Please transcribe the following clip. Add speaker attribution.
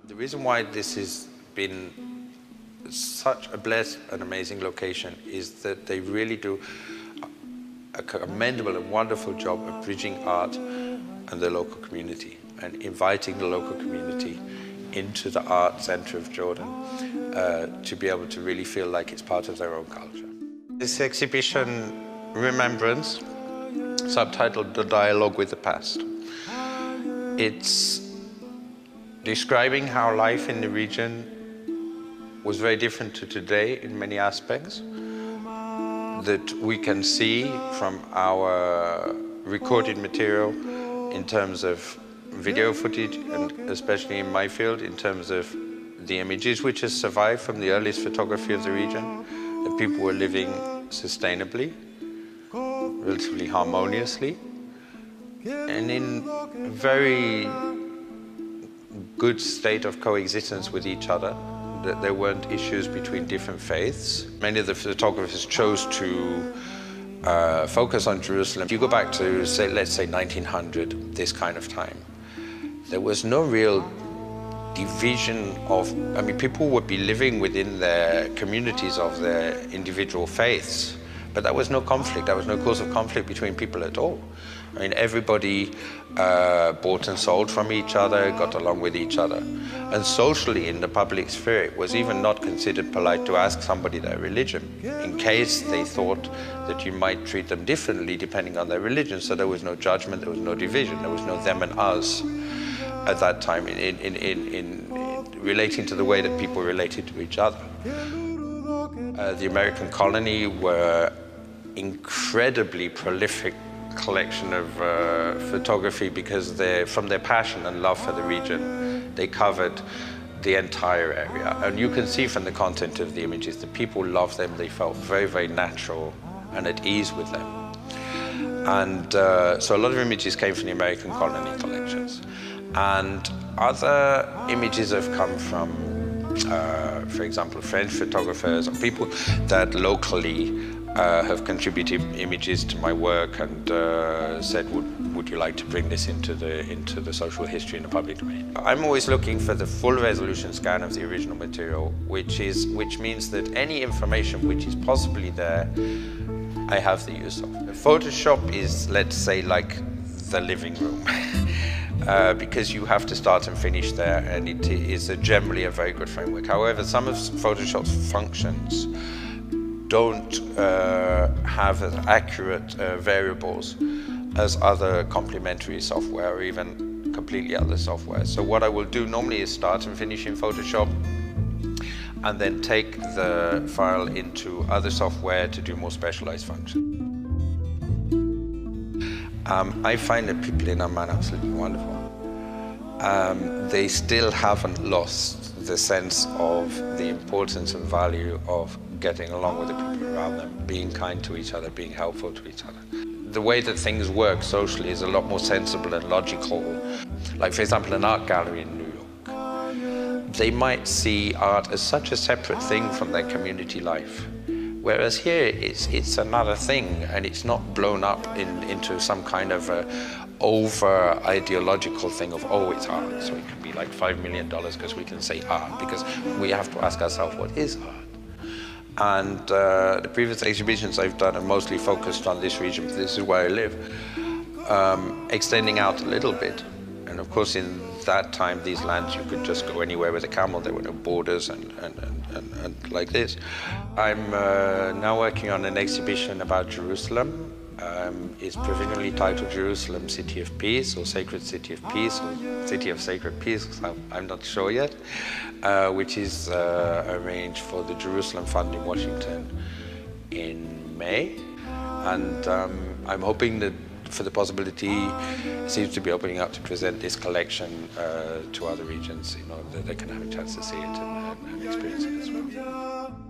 Speaker 1: The reason why this has been such a blessed and amazing location is that they really do a commendable and wonderful job of bridging art and the local community and inviting the local community into the art center of Jordan to be able to really feel like it's part of their own culture. This exhibition, Remembrance, subtitled The Dialogue with the Past. It's describing how life in the region was very different to today in many aspects that we can see from our recorded material in terms of video footage, and especially in my field in terms of the images which has survived from the earliest photography of the region, that people were living sustainably, relatively harmoniously, and in a very good state of coexistence with each other, that there weren't issues between different faiths. Many of the photographers chose to focus on Jerusalem. If you go back to, say, let's say 1900, this kind of time, there was no real division of, I mean, people would be living within their communities of their individual faiths, but that was no conflict, that was no cause of conflict between people at all. I mean, everybody bought and sold from each other, got along with each other. And socially, in the public sphere, it was even not considered polite to ask somebody their religion, in case they thought that you might treat them differently depending on their religion. So there was no judgment, there was no division, there was no them and us at that time in relating to the way that people related to each other. The American colony were incredibly prolific collection of photography because from their passion and love for the region, they covered the entire area. And you can see from the content of the images that people loved them, they felt very, very natural and at ease with them. And so a lot of images came from the American colony collections. And other images have come from, for example, French photographers, or people that locally have contributed images to my work and said, would you like to bring this into the social history in the public domain? I'm always looking for the full resolution scan of the original material, which means that any information which is possibly there, I have the use of. Photoshop is, let's say, like the living room. Because you have to start and finish there, and it is generally a very good framework. However, some of Photoshop's functions don't have as accurate variables as other complementary software or even completely other software. So what I will do normally is start and finish in Photoshop and then take the file into other software to do more specialized functions. I find that people in Amman are absolutely wonderful. They still haven't lost the sense of the importance and value of getting along with the people around them, being kind to each other, being helpful to each other. The way that things work socially is a lot more sensible and logical. Like, for example, an art gallery in New York. They might see art as such a separate thing from their community life. Whereas here, it's another thing, and it's not blown up into some kind of over-ideological thing of, oh, it's art, so it can be like $5 million because we can say art, because we have to ask ourselves, what is art? And the previous exhibitions I've done are mostly focused on this region, this is where I live, extending out a little bit. And of course, in that time, these lands, you could just go anywhere with a camel. There were no borders and like this. I'm now working on an exhibition about Jerusalem. It's provisionally titled Jerusalem City of Peace, or Sacred City of Peace, or City of Sacred Peace, I'm not sure yet, which is arranged for the Jerusalem Fund in Washington in May. And I'm hoping that for the possibility, it seems to be opening up to present this collection to other regions in order that they can have a chance to see it and experience it as well.